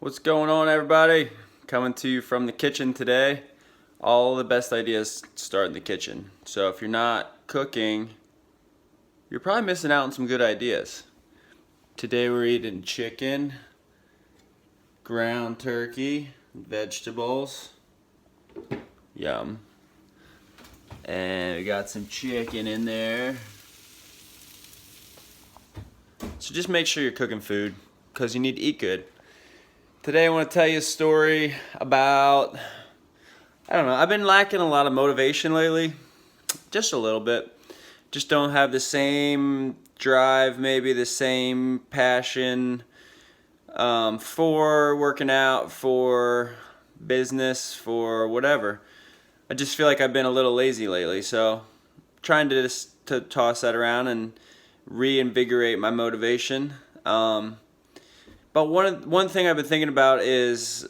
What's going on, everybody? Coming to you from the kitchen today. All the best ideas start in the kitchen. So if you're not cooking, you're probably missing out on some good ideas. Today we're eating chicken, ground turkey, vegetables. Yum. And we got some chicken in there. So just make sure you're cooking food because you need to eat good. Today I want to tell you a story about, I've been lacking a lot of motivation lately. Just a little bit. Just don't have the same drive, maybe the same passion for working out, for business, for whatever. I just feel like I've been a little lazy lately, so trying to just to toss that around and reinvigorate my motivation. But one thing I've been thinking about is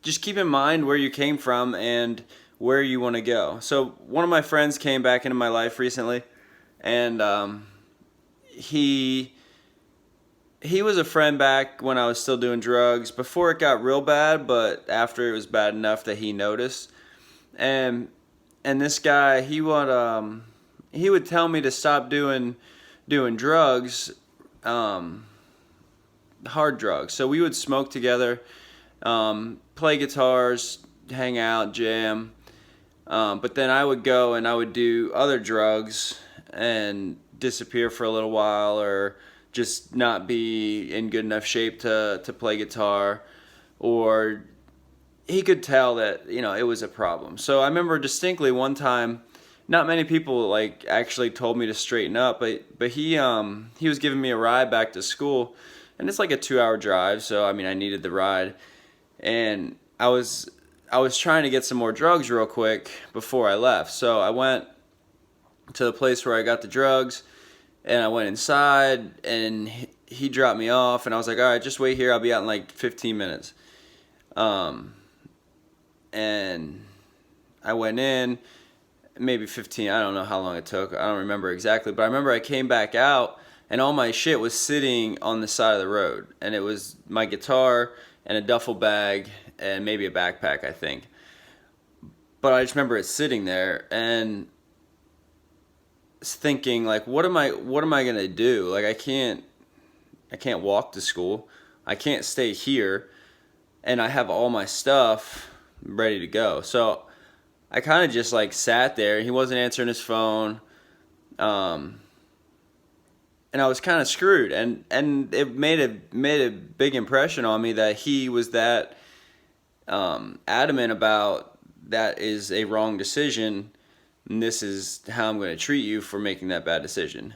just keep in mind where you came from and where you want to go. So one of my friends came back into my life recently, and he was a friend back when I was still doing drugs, before it got real bad, but after it was bad enough that he noticed. And this guy, he would tell me to stop doing drugs. Hard drugs. So we would smoke together, play guitars, hang out, jam. But then I would go and I would do other drugs and disappear for a little while, or just not be in good enough shape to play guitar, or he could tell that, it was a problem. So I remember distinctly one time, not many people actually told me to straighten up, but he was giving me a ride back to school, and it's like a 2-hour drive, so I needed the ride, and I was trying to get some more drugs real quick before I left. So I went to the place where I got the drugs, and I went inside, and he dropped me off, and I was like, all right, just wait here, I'll be out in like 15 minutes. And I went in, maybe 15, I don't know how long it took, I don't remember exactly, but I remember I came back out and all my shit was sitting on the side of the road, and it was my guitar and a duffel bag and maybe a backpack, I think. But I just remember it sitting there and thinking, like, what am I gonna do? Like, I can't walk to school, I can't stay here, and I have all my stuff ready to go. So I kind of just sat there. He wasn't answering his phone, and I was kind of screwed. And it made a big impression on me that he was that adamant about that is a wrong decision, and this is how I'm going to treat you for making that bad decision.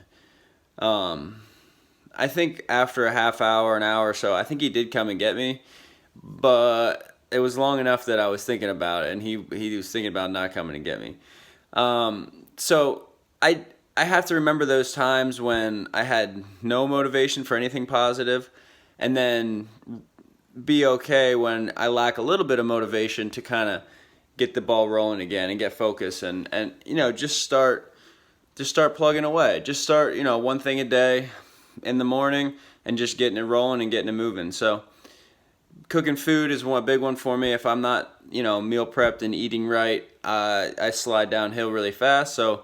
I think after a half hour, an hour or so, I think he did come and get me, but it was long enough that I was thinking about it, and he was thinking about not coming to get me. So I have to remember those times when I had no motivation for anything positive, and then be okay when I lack a little bit of motivation to kind of get the ball rolling again and get focused, and just start plugging away. Just start one thing a day in the morning and just getting it rolling and getting it moving. So cooking food is a big one for me. If I'm not, meal prepped and eating right, I slide downhill really fast. So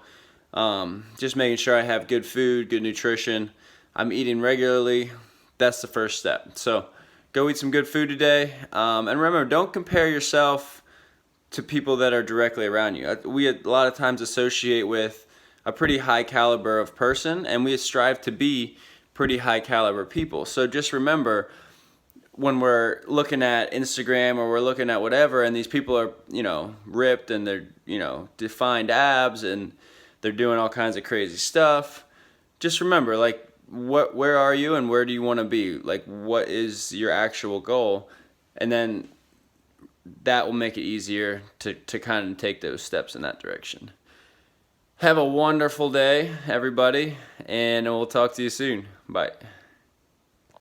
just making sure I have good food, good nutrition, I'm eating regularly, that's the first step. So go eat some good food today. And remember, don't compare yourself to people that are directly around you. We a lot of times associate with a pretty high caliber of person, and we strive to be pretty high caliber people. So just remember, when we're looking at Instagram or we're looking at whatever, and these people are, ripped, and they're, defined abs, and they're doing all kinds of crazy stuff, just remember, where are you and where do you want to be? What is your actual goal? And then that will make it easier to kind of take those steps in that direction. Have a wonderful day, everybody, and we'll talk to you soon. Bye.